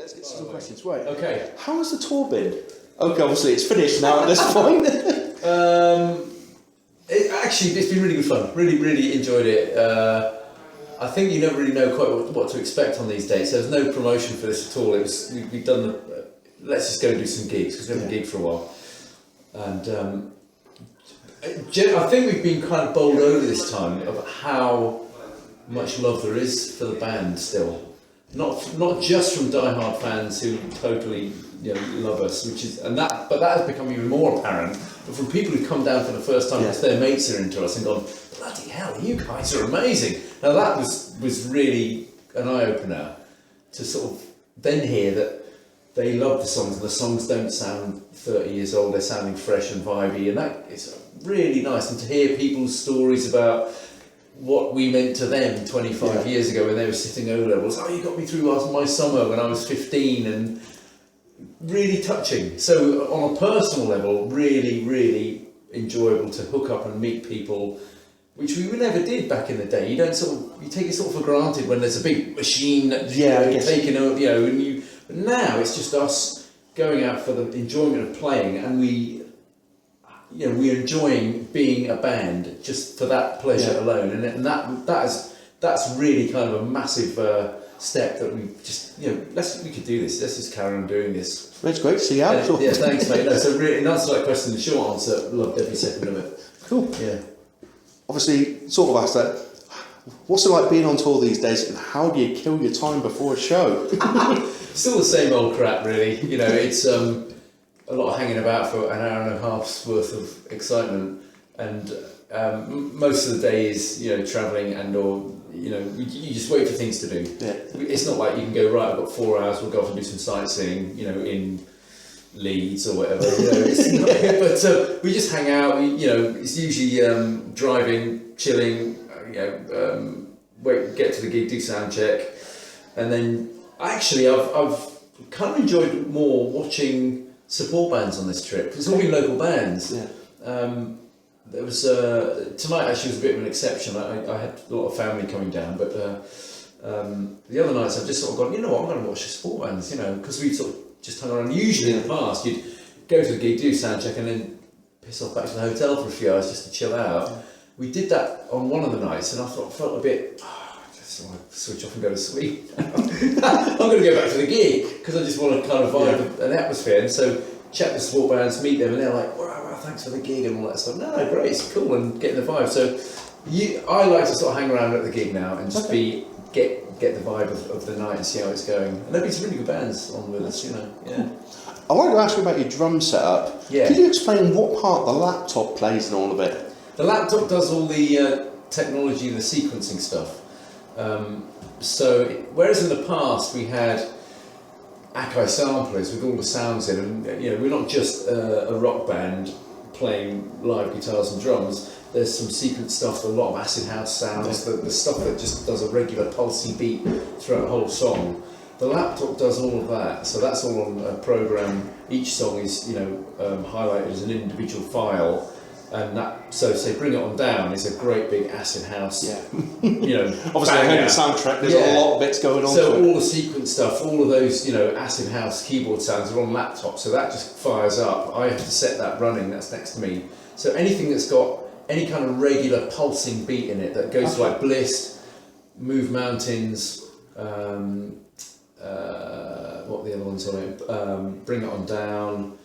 let's get to some questions. Right. Okay. How has the tour been? Okay, obviously it's finished now at this point. It's been really good fun. Really enjoyed it. I think you never really know quite what to expect on these dates. There was no promotion for this at all. It was we've done let's just go and do some gigs because we haven't gigged for a while. And I think we've been kind of bowled over this time of how much love there is for the band still. Not just from diehard fans who totally love us, but that has become even more apparent. But from people who come down for the first time because their mates are into us and gone, bloody hell, you guys are amazing. Now that was really an eye opener to sort of then hear that they love the songs and the songs don't sound 30 years old, they're sounding fresh and vibey, and that is really nice. And to hear people's stories about what we meant to them 25 years ago when they were sitting O-levels. Oh, you got me through my summer when I was 15, and really touching. So on a personal level, really enjoyable to hook up and meet people, which we never did back in the day. You take it sort of for granted when there's a big machine taking over, but now it's just us going out for the enjoyment of playing, and we're enjoying being a band just for that pleasure alone, and that's really kind of a massive step that we just we could do this. Let's just carry on doing this. It's great to see you out. Yeah, thanks, mate. No, so really, in answer to that question, the short answer, loved every second of it. Cool. Yeah. Obviously, sort of asked that. What's it like being on tour these days, and how do you kill your time before a show? Still the same old crap, really. It's a lot of hanging about for an hour and a half's worth of excitement, and most of the day is travelling you just wait for things to do. Yeah. It's not like you can go, right, I've got 4 hours, we'll go off and do some sightseeing, in Leeds or whatever. It's not, but we just hang out. It's usually driving, chilling. Get to the gig, do sound check, and then actually I've kind of enjoyed more watching support bands on this trip. It's all been local bands. Yeah. There was tonight actually was a bit of an exception. I had a lot of family coming down, but the other nights I've just sort of gone, I'm going to watch the support bands, because we sort of just hung around. Usually in the past you'd go to the gig, do sound check, and then piss off back to the hotel for a few hours just to chill out. Yeah. We did that on one of the nights, and I felt a bit, I just want to switch off and go to sleep. I'm going to go back to the gig because I just want to kind of vibe an atmosphere. And so chat with support bands, meet them, and they're like, wow, thanks for the gig and all that stuff. No, great, it's cool, and getting the vibe. So I like to sort of hang around at the gig now and just get the vibe of the night and see how it's going. And there'll be some really good bands on with us, Yeah. I wanted to ask you about your drum setup. Yeah. Could you explain what part the laptop plays in all of it? The laptop does all the technology and the sequencing stuff. So whereas in the past we had Akai samplers with all the sounds in, and we're not just a rock band playing live guitars and drums. There's some sequence stuff, a lot of acid house sounds, the stuff that just does a regular pulsy beat throughout the whole song. The laptop does all of that, so that's all on a program. Each song is highlighted as an individual file. And so say Bring It On Down is a great big acid house. Yeah. Obviously, I heard the soundtrack. There's a lot of bits going on. So all the sequence stuff, all of those acid house keyboard sounds are on laptop. So that just fires up. I have to set that running. That's next to me. So anything that's got any kind of regular pulsing beat in it that goes to like Bliss, Move Mountains, what are the other ones on it? Bring It On Down,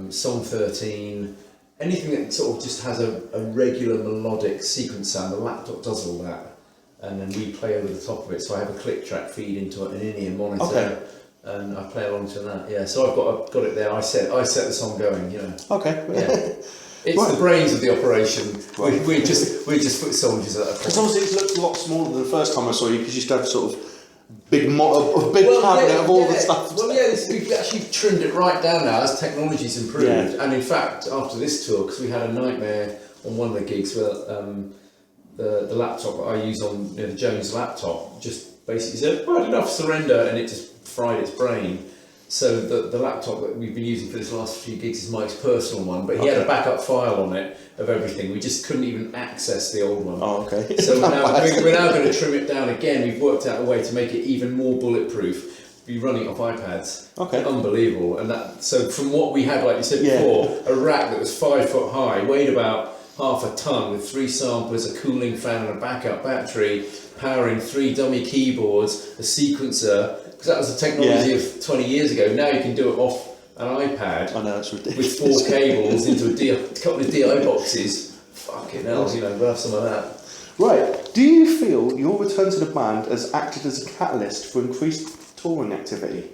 Song 13. Anything that sort of just has a regular melodic sequence sound, the laptop does all that, and then we play over the top of it. So I have a click track feed into an in-ear monitor, and I play along to that. Yeah, so I've got it there. I set the song going. Okay. Yeah. It's the brains of the operation. Right. We're just foot soldiers at that point. Because obviously it looks a lot smaller than the first time I saw you, because you used to have sort of big cabinet of all the stuff. Well, we've actually trimmed it right down now as technology's improved. Yeah. And in fact, after this tour, because we had a nightmare on one of the gigs where the laptop that I use on the Jones laptop just basically said, right, enough, surrender, and it just fried its brain. So the laptop that we've been using for this last few gigs is Mike's personal one, but he had a backup file on it of everything. We just couldn't even access the old one. Oh, okay. So we're now going to trim it down again. We've worked out a way to make it even more bulletproof, be running off iPads. Okay. Unbelievable. And so from what we had, like you said before, a rack that was 5 foot high, weighed about half a ton with 3 samplers, a cooling fan and a backup battery, powering 3 dummy keyboards, a sequencer, because that was the technology of 20 years ago. Now you can do it off an iPad. I know, it's ridiculous. With 4 cables into a couple of DI boxes. Fucking hell, we'll have some of that. Right, do you feel your return to the band has acted as a catalyst for increased touring activity?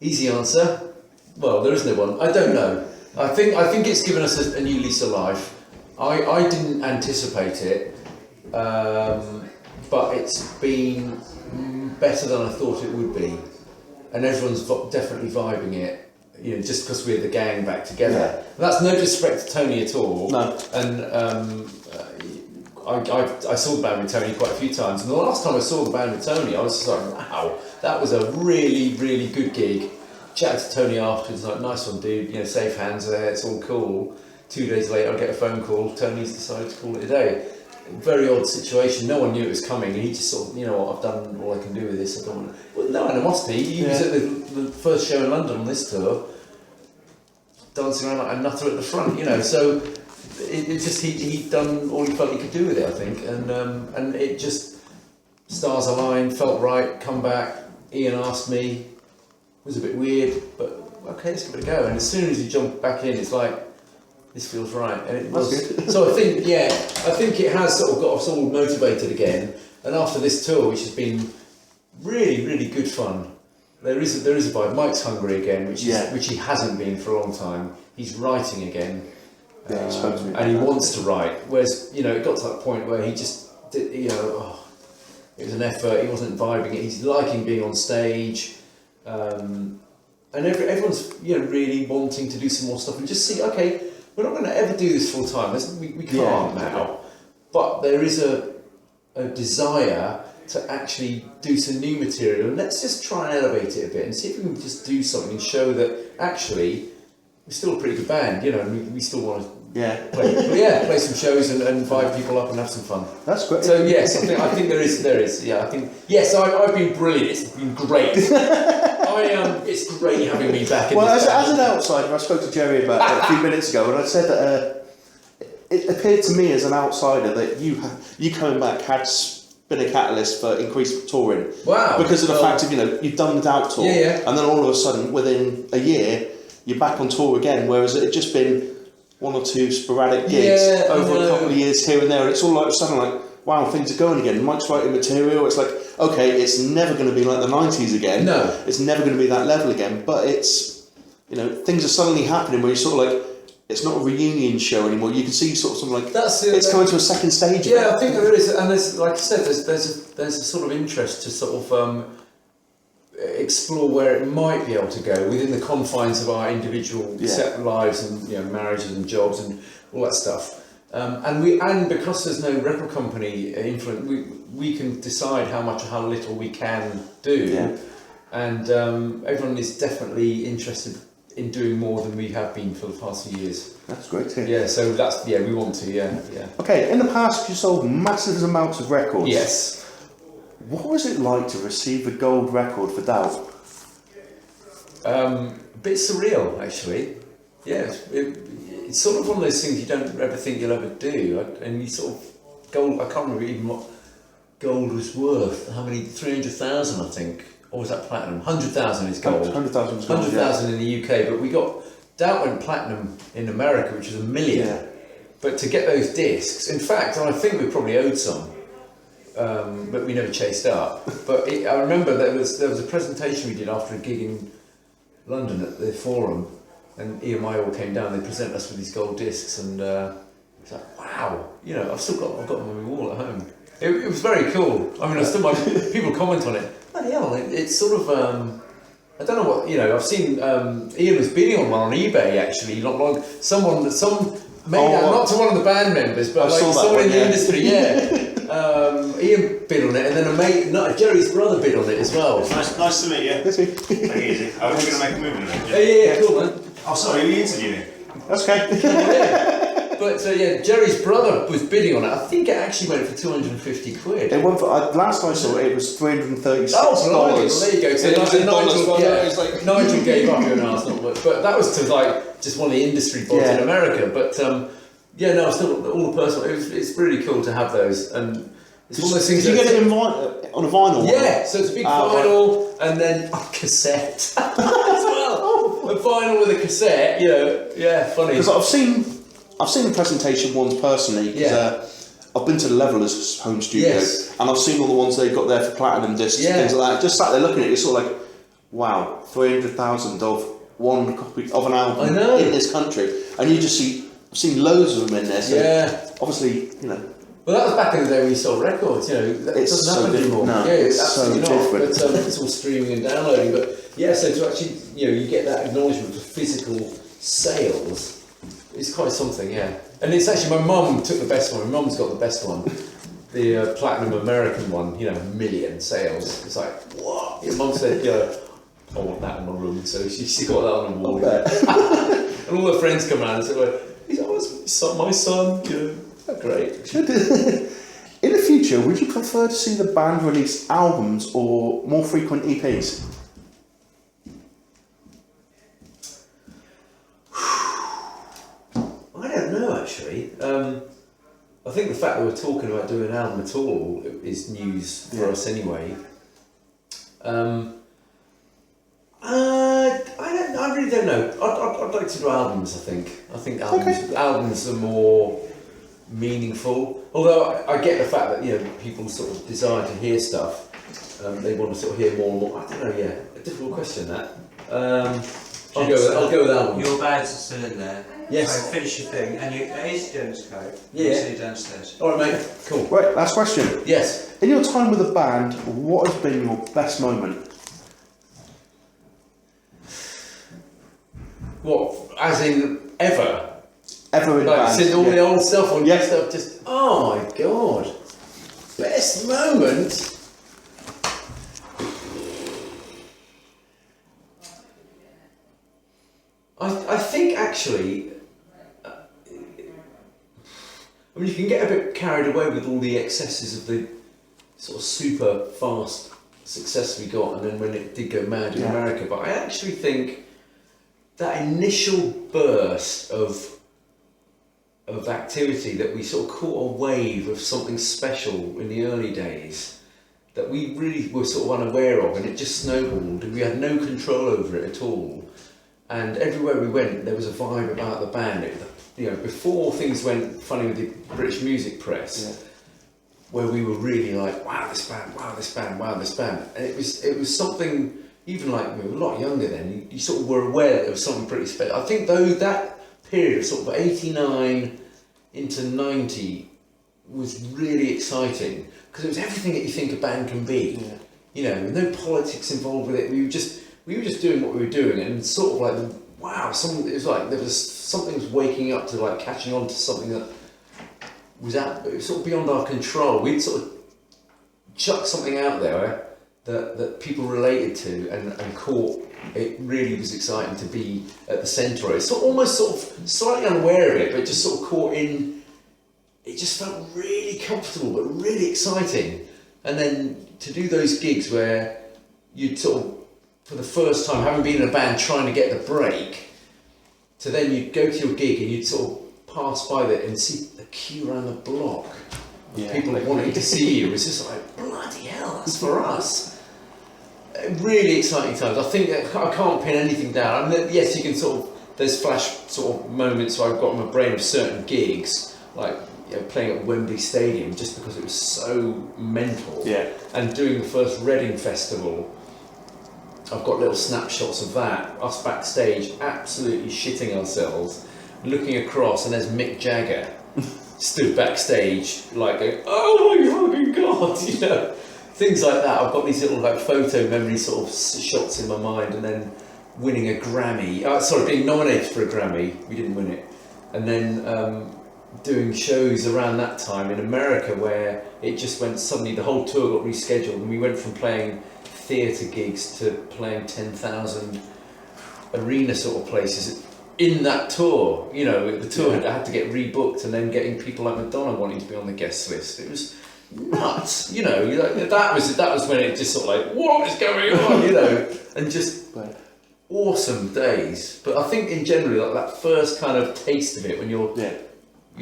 Easy answer. Well, there is no one. I don't know. I think it's given us a new lease of life. I didn't anticipate it, but it's been better than I thought it would be, and everyone's definitely vibing it. Just because we're the gang back together. Yeah. And that's no disrespect to Tony at all. No. And I saw the band with Tony quite a few times, and the last time I saw the band with Tony, I was just like, wow, that was a really, really good gig. Chatted to Tony afterwards, like, nice one, dude. Safe hands there. It's all cool. 2 days later, I get a phone call. Tony's decided to call it a day. Very odd situation. No one knew it was coming, and he just sort of, I've done all I can do with this. I don't want to. Well, no animosity. He was at the first show in London on this tour, dancing around like a nutter at the front, So it just he'd done all he felt he could do with it, I think, and it just stars aligned, felt right. Come back. Ian asked me. It was a bit weird, but okay, let's give it a go. And as soon as you jump back in, it's like, this feels right, and it was. So I think it has sort of got us all motivated again. And after this tour, which has been really, really good fun, there is a vibe. Mike's hungry again, which he hasn't been for a long time. He's writing again, and he wants to write. Whereas it got to that point where he just did, it was an effort. He wasn't vibing it. He's liking being on stage. And everyone's really wanting to do some more stuff and just see, okay, we're not going to ever do this full time. We can't now, but there is a desire to actually do some new material, and let's just try and elevate it a bit and see if we can just do something and show that actually we're still a pretty good band, and we still want to play some shows and vibe people up and have some fun. That's great. So yes, I think there is. Yeah, I think yes. I've been brilliant. It's been great. It's great having me back. As an outsider, I spoke to Jerry about a few minutes ago, and I said that it appeared to me as an outsider that you coming back had been a catalyst for increased touring. Wow! Because of the fact of you've done the Doubt tour, and then all of a sudden within a year you're back on tour again, whereas it had just been 1 or 2 sporadic gigs over a couple of years here and there, and it's all like suddenly like, wow, things are going again. Mike's writing material. It's like, okay, it's never going to be like the 90s again. No. It's never going to be that level again. But it's, things are suddenly happening where you're sort of like, it's not a reunion show anymore. You can see sort of something like, it's coming to a second stage. Yeah, I think there is. And there's, like you said, there's a sort of interest to sort of explore where it might be able to go within the confines of our individual set lives and marriages and jobs and all that stuff. And because there's no record company influence, we can decide how little we can do, and everyone is definitely interested in doing more than we have been for the past few years. That's great to hear. Yeah, so we want to, Okay, in the past you sold massive amounts of records. Yes. What was it like to receive a gold record for Doubt? A bit surreal, actually. Yeah, it's sort of one of those things you don't ever think you'll ever do, and you sort of gold. I can't remember even what gold was worth. How many? 300,000, I think, or was that platinum? 100,000 is gold. 100,000 is gold. 100,000 in the UK, but we got Doubt went platinum in America, which was $1 million. Yeah. But to get those discs, in fact, I think we probably owed some. But we never chased up. But I remember there was a presentation we did after a gig in London at the Forum, and EMI all came down. They presented us with these gold discs, and it's like, wow, I've got them on my wall at home. It was very cool. I mean, people comment on it. Oh, yeah, it's sort of I don't know what I've seen. Ian was bidding on one on eBay actually. Someone made out, not to one of the band members, but like someone in the industry. Yeah. Ian bid on it, and then a mate, Jerry's brother, bid on it as well. Nice to meet you. Very easy. I was going to make a move in there. Yeah, cool, man. Oh, sorry, who are you interviewing? That's okay. But yeah, Jerry's brother was bidding on it. I think it actually went for 250 quid. It went for, last I saw it was $336. Well, there you go. So it was in dollars, Nigel gave up your Arsenal, but that was to like just one of the industry bods in America. But still all the personal. It's really cool to have those, and it's one of those things. Did you get it on a vinyl? Yeah, so it's a big vinyl and then a cassette as well. A vinyl with a cassette, funny. Because I've seen the presentation ones personally. I've been to the Levelers home studio, and I've seen all the ones they've got there for platinum discs and things like that. Just sat there looking at it, it's sort of like, wow, 300,000 of one copy of an album in this country, and you just I've seen loads of them in there. So obviously, Well, that was back in the day when you sold records. It doesn't happen anymore. No, it's absolutely so not. different. But it's all streaming and downloading. But so to actually, you get that acknowledgement for physical sales is quite something. Yeah, and it's actually my mum took the best one. My mum's got the best one, the platinum American one. $1 million sales. It's like what? Your mum said, I want that in my room. So she got that on the wall. And all her friends come around and say, "He's my son." Great. In the future, would you prefer to see the band release albums or more frequent EPs? I don't know actually. I think the fact that we're talking about doing an album at all is news for us anyway. I really don't know. I'd like to do albums. I think albums are more meaningful. Although I get the fact that people sort of desire to hear stuff. They want to sort of hear more and more. I don't know. Yeah, a difficult question that. I'll go with albums. Your bags are still in there. Yes. So finish your thing, and here's Jones' coat. Yeah. See you downstairs. All right, mate. Cool. Right, last question. Yes. In your time with the band, what has been your best moment? What? As in ever? Ever in band? Since all the old stuff on new stuff, just oh my god. Best moment. I think actually, you can get a bit carried away with all the excesses of the sort of super fast success we got, and then when it did go mad in America. But I actually think that initial burst of activity that we sort of caught a wave of something special in the early days that we really were sort of unaware of, and it just snowballed, and we had no control over it at all. And everywhere we went, there was a vibe about the band. Before things went funny with the British music press, where we were really like, wow, this band, wow, this band, wow, this band. And it was something, even like we were a lot younger then, you sort of were aware that there was something pretty special. I think though that period of sort of 89 into 90 was really exciting, because it was everything that you think a band can be. No politics involved with it. We were just doing what we were doing, and sort of like, wow, it was like something was waking up to, like, catching on to something that was sort of beyond our control. We'd sort of chucked something out there that people related to and caught. It really was exciting to be at the centre of it. So almost sort of slightly unaware of it, but just sort of caught in. It just felt really comfortable, but really exciting. And then to do those gigs where you'd sort of, for the first time, having been in a band trying to get the break, to then you'd go to your gig and you'd sort of pass by there and see a queue around the block of people wanting to see you. It's just like, bloody hell, that's for us. Really exciting times. I think that I can't pin anything down. Yes, you can sort of, there's flash sort of moments where I've got in my brain of certain gigs, like playing at Wembley Stadium, just because it was so mental. Yeah. And doing the first Reading Festival, I've got little snapshots of that, us backstage absolutely shitting ourselves, looking across, and there's Mick Jagger stood backstage like going, oh my fucking god, things like that. I've got these little like photo memory sort of shots in my mind, and then winning a Grammy, being nominated for a Grammy, we didn't win it, and then doing shows around that time in America where it just went, suddenly the whole tour got rescheduled, and we went from playing theatre gigs to playing 10,000 arena sort of places in that tour. You know, the tour had to get rebooked, and then getting people like Madonna wanting to be on the guest list. It was nuts. You know, like, that was when it just sort of like, what is going on? You know, and just awesome days. But I think in general, like that first kind of taste of it when you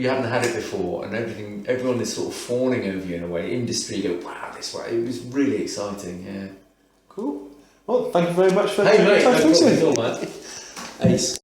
haven't had it before, and everyone is sort of fawning over you in a way. Industry go, wow, this way. It was really exciting. Yeah. Cool. Well, thank you very much for Hey mate, no taking problem at all, man. Ace.